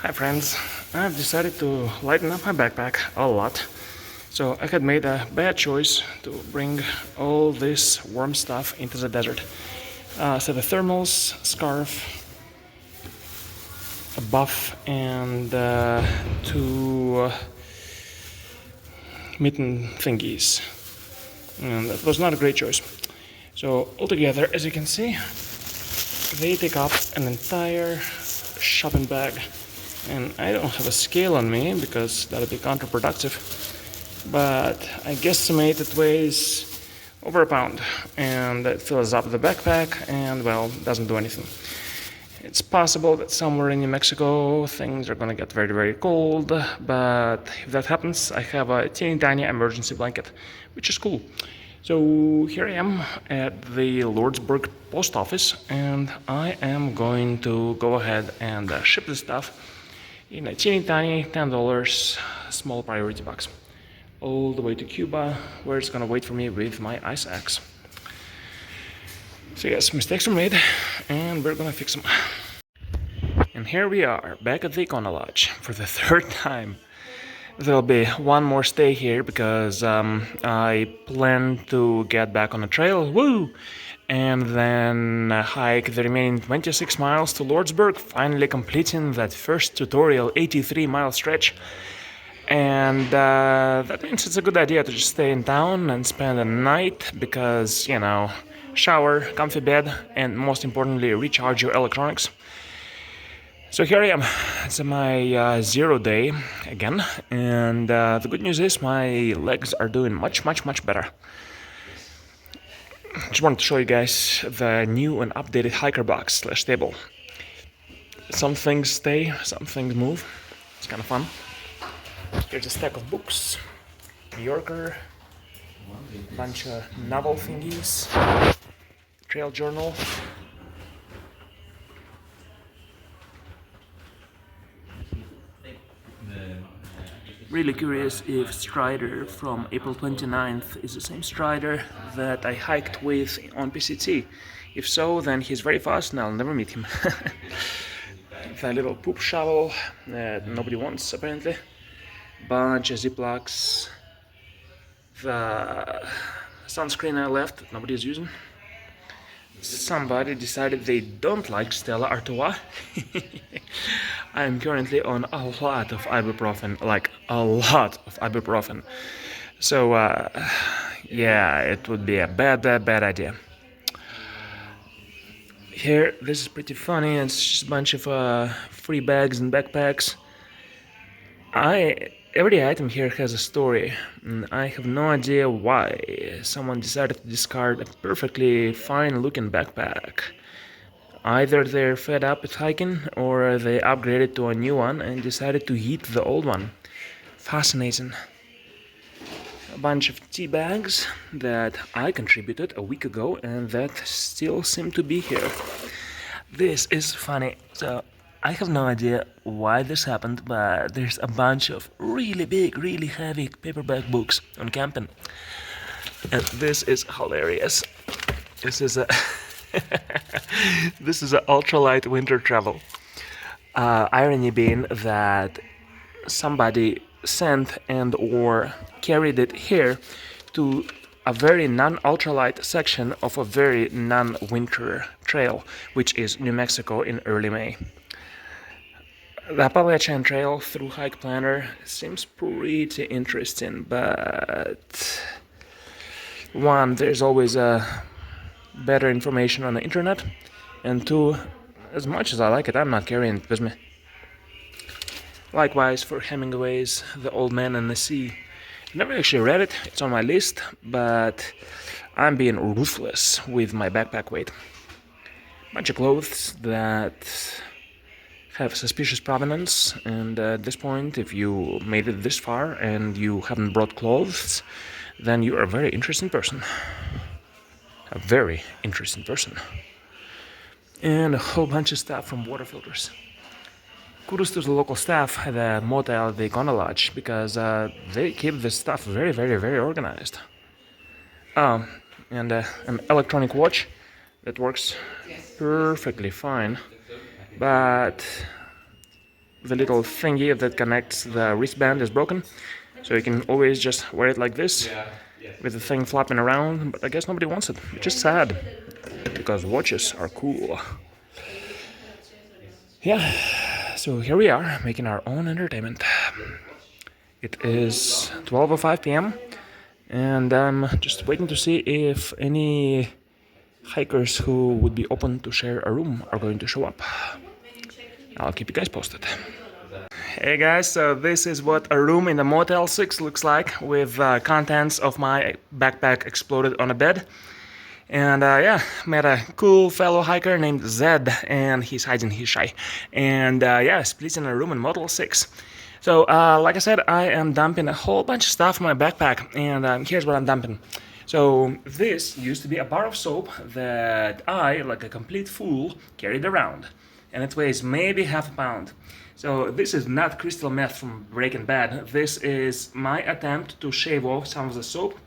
Hi friends, I've decided to lighten up my backpack a lot. So I had made a bad choice to bring all this warm stuff into the desert. So the thermals, scarf, a buff, and two mitten thingies. And that was not a great choice. So altogether, as you can see, they take up an entire shopping bag. And I don't have a scale on me because that would be counterproductive. But I guesstimate it weighs over a pound, and it fills up the backpack and, well, doesn't do anything. It's possible that somewhere in New Mexico things are gonna get very, very cold, but if that happens, I have a teeny tiny emergency blanket, which is cool. So here I am at the Lordsburg post office, and I am going to go ahead and ship this stuff in a teeny tiny $10 small priority box all the way to Cuba, where it's gonna wait for me with my ice axe. So yes, mistakes were made, and we're gonna fix them. And here we are, back at the Econo Lodge for the third time. There'll be one more stay here because I plan to get back on the trail, woo! And then hike the remaining 26 miles to Lordsburg, finally completing that first tutorial 83-mile stretch. And that means it's a good idea to just stay in town and spend the night because, you know, shower, comfy bed, and most importantly, recharge your electronics. So here I am. It's my 0 day again, and the good news is my legs are doing much better. Just wanted to show you guys the new and updated hiker box / table. Some things stay, some things move. It's kind of fun. Here's a stack of books, New Yorker, a bunch of novel thingies, trail journal. Really curious if Strider from April 29th is the same Strider that I hiked with on PCT. If so, then he's very fast and I'll never meet him. The little poop shovel that nobody wants apparently. Bunch of Ziplocs. The sunscreen I left that nobody is using. Somebody decided they don't like Stella Artois. I'm currently on a lot of ibuprofen, like a lot of ibuprofen. So, yeah, it would be a bad idea. Here, this is pretty funny. It's just a bunch of free bags and backpacks. Every item here has a story, and I have no idea why someone decided to discard a perfectly fine-looking backpack. Either they're fed up with hiking, or they upgraded to a new one and decided to eat the old one. Fascinating. A bunch of tea bags that I contributed a week ago and that still seem to be here. This is funny. So I have no idea why this happened, but there's a bunch of really big, really heavy paperback books on camping. And this is hilarious. This is a this is an ultralight winter travel. Irony being that somebody sent and or carried it here to a very non-ultralight section of a very non-winter trail, which is New Mexico in early May. The Appalachian Trail through Hike Planner seems pretty interesting, but one, there's always better information on the internet, and two, as much as I like it, I'm not carrying it with me. Likewise for Hemingway's The Old Man and the Sea. I never actually read it, it's on my list, but I'm being ruthless with my backpack weight. Bunch of clothes that have suspicious provenance, and at this point, if you made it this far and you haven't brought clothes, then you are a very interesting person. A very interesting person. And a whole bunch of stuff from water filters. Kudos to the local staff at the motel at the Econo Lodge, because they keep this stuff very organized. And an electronic watch that works perfectly fine, but the little thingy that connects the wristband is broken. So you can always just wear it like this, with the thing flopping around, but I guess nobody wants it, which is sad, because watches are cool. Yeah, so here we are, making our own entertainment. It is 12:05 p.m. and I'm just waiting to see if any hikers who would be open to share a room are going to show up. I'll keep you guys posted. Hey guys, so this is what a room in the Motel 6 looks like, with contents of my backpack exploded on a bed. And yeah, met a cool fellow hiker named Zed, and he's hiding, he's shy. And yeah, splits in a room in Motel 6. So like I said, I am dumping a whole bunch of stuff in my backpack, and here's what I'm dumping. So this used to be a bar of soap that I, like a complete fool, carried around. And it weighs maybe half a pound. So this is not crystal meth from Breaking Bad. This is my attempt to shave off some of the soap.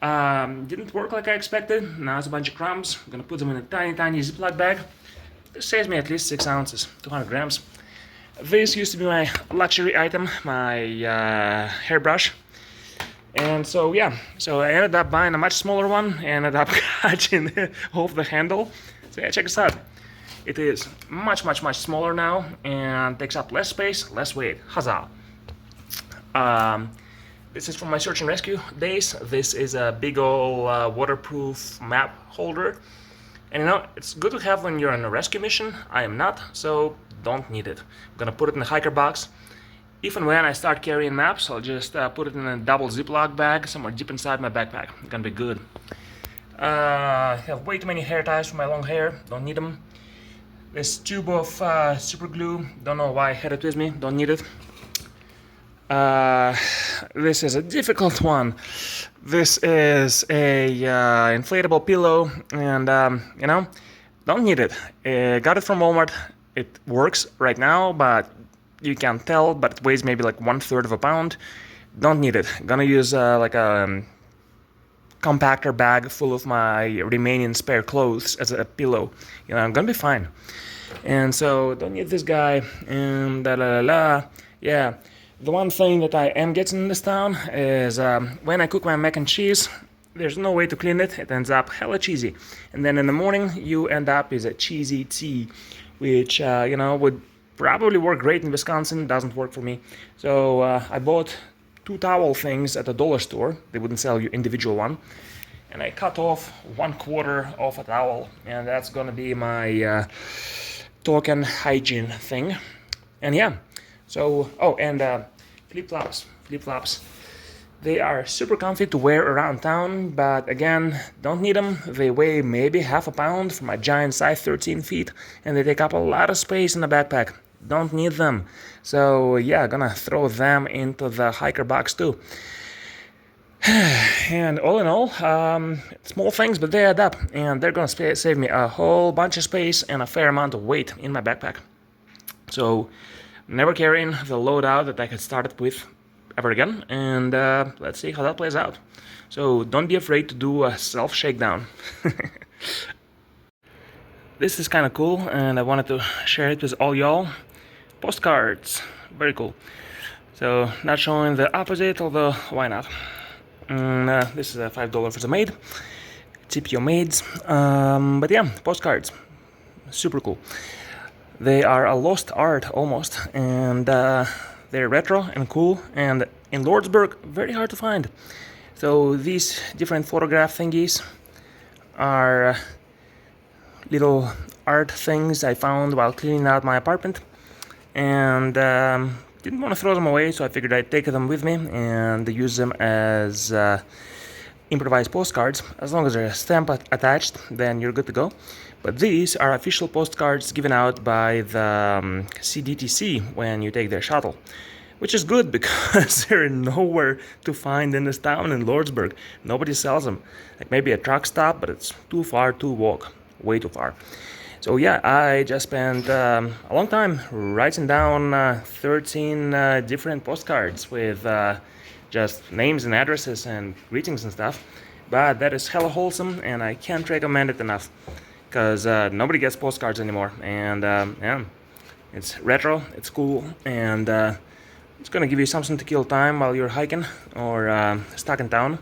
Didn't work like I expected. Now it's a bunch of crumbs. I'm gonna put them in a tiny Ziploc bag. This saves me at least 6 ounces, 200 grams. This used to be my luxury item, my hairbrush. And so yeah, so I ended up buying a much smaller one, ended up catching off the handle. So yeah, check this out. It is much smaller now and takes up less space, less weight. Huzzah! This is from my search and rescue days. This is a big old waterproof map holder. And you know, it's good to have when you're on a rescue mission. I am not, so don't need it. I'm gonna put it in the hiker box. If and when I start carrying maps, I'll just put it in a double Ziploc bag somewhere deep inside my backpack. It's gonna be good. I have way too many hair ties for my long hair. Don't need them. This tube of super glue, don't know why I had it with me, don't need it. This is a difficult one. This is a inflatable pillow, and you know, don't need it. Got it from Walmart. It works right now, but you can't tell, but it weighs maybe like 1/3 of a pound. Don't need it. Gonna use like a compactor bag full of my remaining spare clothes as a pillow. You know, I'm gonna be fine. And so don't need this guy, and yeah. The one thing that I am getting in this town is when I cook my mac and cheese, there's no way to clean it. It ends up hella cheesy. And then in the morning, you end up with a cheesy tea, which, you know, would probably work great in Wisconsin. Doesn't work for me. So I bought 2 towel things at a dollar store. They wouldn't sell you individual one. And I cut off 1/4 of a towel. And that's gonna be my token hygiene thing. And yeah. So, oh, and flip-flops. They are super comfy to wear around town, but again, don't need them. They weigh maybe half a pound for my giant size 13 feet, and they take up a lot of space in the backpack. Don't need them. So yeah, gonna throw them into the hiker box too. And all in all, small things, but they add up, and they're gonna save me a whole bunch of space and a fair amount of weight in my backpack. So, never carrying the loadout that I had started with ever again, and let's see how that plays out. So don't be afraid to do a self-shakedown. This is kind of cool, and I wanted to share it with all y'all. Postcards, very cool. So not showing the opposite, although why not? This is a $5 for the maid. Tip your maids. But yeah, postcards, super cool. They are a lost art almost, and they're retro and cool, and in Lordsburg, very hard to find. So these different photograph thingies are little art things I found while cleaning out my apartment, and didn't want to throw them away, so I figured I'd take them with me and use them as improvised postcards. As long as there's a stamp attached, then you're good to go. But these are official postcards given out by the CDT when you take their shuttle, which is good because they're nowhere to find in this town in Lordsburg. Nobody sells them. Like maybe a truck stop, but it's too far to walk, way too far. So yeah, I just spent a long time writing down 13 different postcards with just names and addresses and greetings and stuff. But that is hella wholesome, and I can't recommend it enough. Because nobody gets postcards anymore, and yeah, It's retro, it's cool, and it's gonna give you something to kill time while you're hiking or stuck in town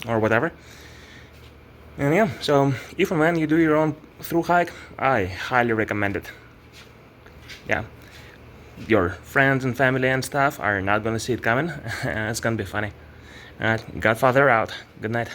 or whatever. And yeah, so if and when you do your own through hike, I highly recommend it. Yeah, your friends and family and stuff are not gonna see it coming. It's gonna be funny. Alright, Godfather out. Good night.